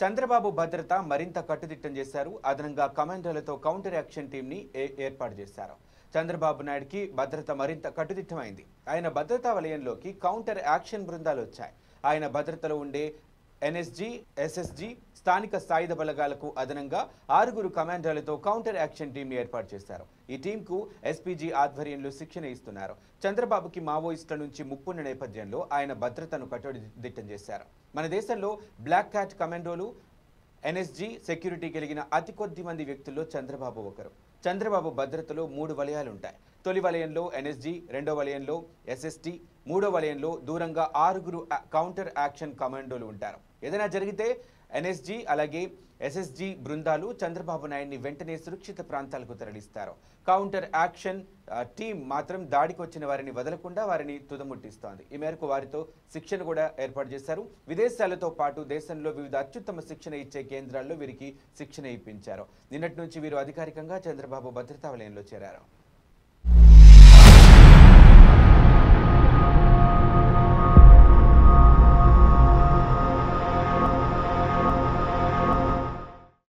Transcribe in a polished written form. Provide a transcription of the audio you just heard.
చంద్రబాబు భద్రత మరింత కట్టుదిట్టం చేశారు. అదనంగా కమాండోలతో కౌంటర్ యాక్షన్ టీంని ఏర్పాటు చేశారు. చంద్రబాబు నాయుడుకి భద్రత మరింత కట్టుదిట్టమైంది. ఆయన భద్రతా వలయంలోకి కౌంటర్ యాక్షన్ బృందాలు వచ్చాయి. ఆయన భద్రతలో ఉండే ఎన్ఎస్జీ, ఎస్ఎస్జీ, స్థానిక సాయుధ బలగాలకు అదనంగా 6 కమాండోలతో కౌంటర్ యాక్షన్ టీంని ఏర్పాటు చేశారు. ఈ టీంకు ఎస్పీజీ ఆధ్వర్యంలో శిక్షణ ఇస్తున్నారు. చంద్రబాబుకి మావోయిస్టుల నుంచి ముప్పున్న నేపథ్యంలో ఆయన భద్రతను కట్టుదిట్టం చేశారు. మన దేశంలో బ్లాక్ క్యాట్ కమాండోలు, ఎన్ఎస్జీ సెక్యూరిటీ కలిగిన అతి కొద్ది మంది వ్యక్తుల్లో చంద్రబాబు ఒకరు. చంద్రబాబు భద్రతలో 3 వలయాలుంటాయి. తొలి వలయంలో ఎన్ఎస్జీ, రెండో వలయంలో ఎస్ఎస్టీ, మూడో వలయంలో దూరంగా 6 కౌంటర్ యాక్షన్ కమాండోలు ఉంటారు. ఏదైనా జరిగితే ఎన్ఎస్జీ అలాగే ఎస్ఎస్జీ బృందాలు చంద్రబాబు నాయుడిని వెంటనే సురక్షిత ప్రాంతాలకు తరలిస్తారు. కౌంటర్ యాక్షన్ టీం మాత్రం దాడికి వచ్చిన వారిని వదలకుండా వారిని తుదముట్టిస్తోంది. ఈ మేరకు వారితో శిక్షణ కూడా ఏర్పాటు చేశారు. విదేశాలతో పాటు దేశంలో వివిధ అత్యుత్తమ శిక్షణ ఇచ్చే కేంద్రాల్లో వీరికి శిక్షణ ఇప్పించారు. నిన్నటి నుంచి వీరు అధికారికంగా చంద్రబాబు భద్రతా వలయంలో చేరారు.